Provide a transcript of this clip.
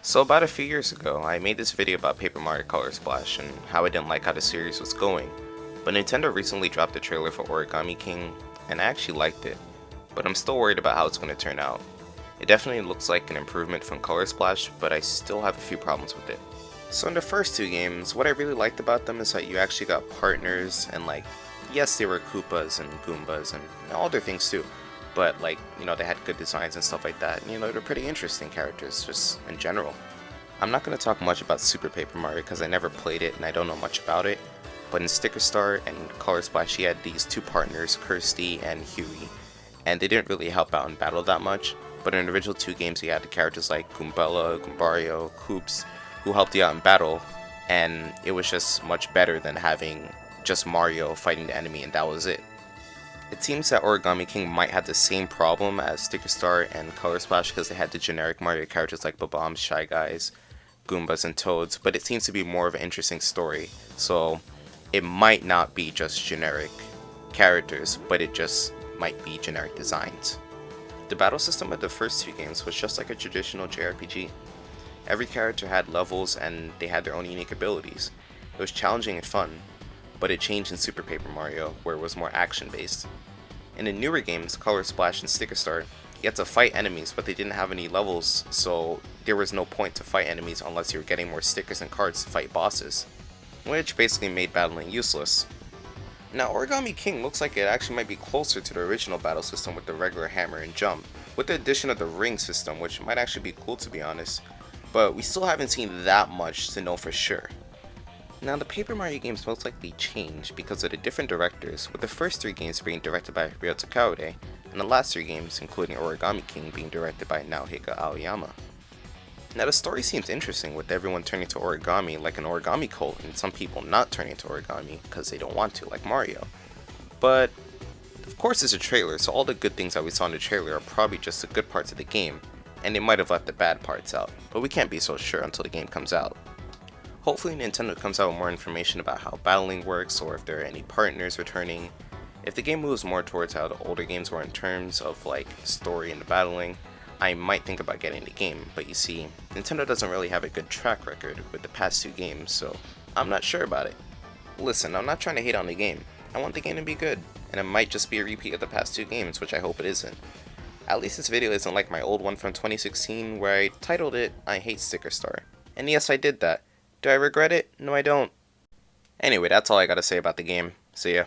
So about a few years ago, I made this video about Paper Mario Color Splash and how I didn't like how the series was going, but Nintendo recently dropped a trailer for Origami King, and I actually liked it, but I'm still worried about how it's going to turn out. It definitely looks like an improvement from Color Splash, but I still have a few problems with it. So in the first two games, what I really liked about them is that you actually got partners, and yes, they were Koopas and Goombas and all their things too, but they had good designs and stuff like that, and they're pretty interesting characters just in general. I'm not going to talk much about Super Paper Mario because I never played it and I don't know much about it, but in Sticker Star and Color Splash he had these two partners, Kirsty and Huey, and they didn't really help out in battle that much, but in the original two games he had the characters like Goombella, Goombario, Koops, who helped you out in battle, and it was just much better than having just Mario fighting the enemy and that was it. It seems that Origami King might have the same problem as Sticker Star and Color Splash because they had the generic Mario characters like Bob-ombs, Shy Guys, Goombas, and Toads, but it seems to be more of an interesting story, so it might not be just generic characters, but it just might be generic designs. The battle system of the first two games was just like a traditional JRPG. Every character had levels and they had their own unique abilities. It was challenging and fun, but it changed in Super Paper Mario, where it was more action-based. In the newer games, Color Splash and Sticker Star, you had to fight enemies, but they didn't have any levels, so there was no point to fight enemies unless you were getting more stickers and cards to fight bosses, which basically made battling useless. Now, Origami King looks like it actually might be closer to the original battle system with the regular hammer and jump, with the addition of the ring system, which might actually be cool to be honest, but we still haven't seen that much to know for sure. Now, the Paper Mario games most likely changed because of the different directors, with the first three games being directed by Ryota Kaode, and the last three games, including Origami King, being directed by Naohiko Aoyama. Now, the story seems interesting with everyone turning to origami like an origami cult, and some people not turning to origami because they don't want to, like Mario. But, of course it's a trailer, so all the good things that we saw in the trailer are probably just the good parts of the game, and they might have left the bad parts out, but we can't be so sure until the game comes out. Hopefully Nintendo comes out with more information about how battling works or if there are any partners returning. If the game moves more towards how the older games were in terms of story and the battling, I might think about getting the game, but you see, Nintendo doesn't really have a good track record with the past two games, so I'm not sure about it. Listen, I'm not trying to hate on the game. I want the game to be good, and it might just be a repeat of the past two games, which I hope it isn't. At least this video isn't like my old one from 2016 where I titled it, I Hate Sticker Star. And yes, I did that. Do I regret it? No, I don't. Anyway, that's all I gotta say about the game. See ya.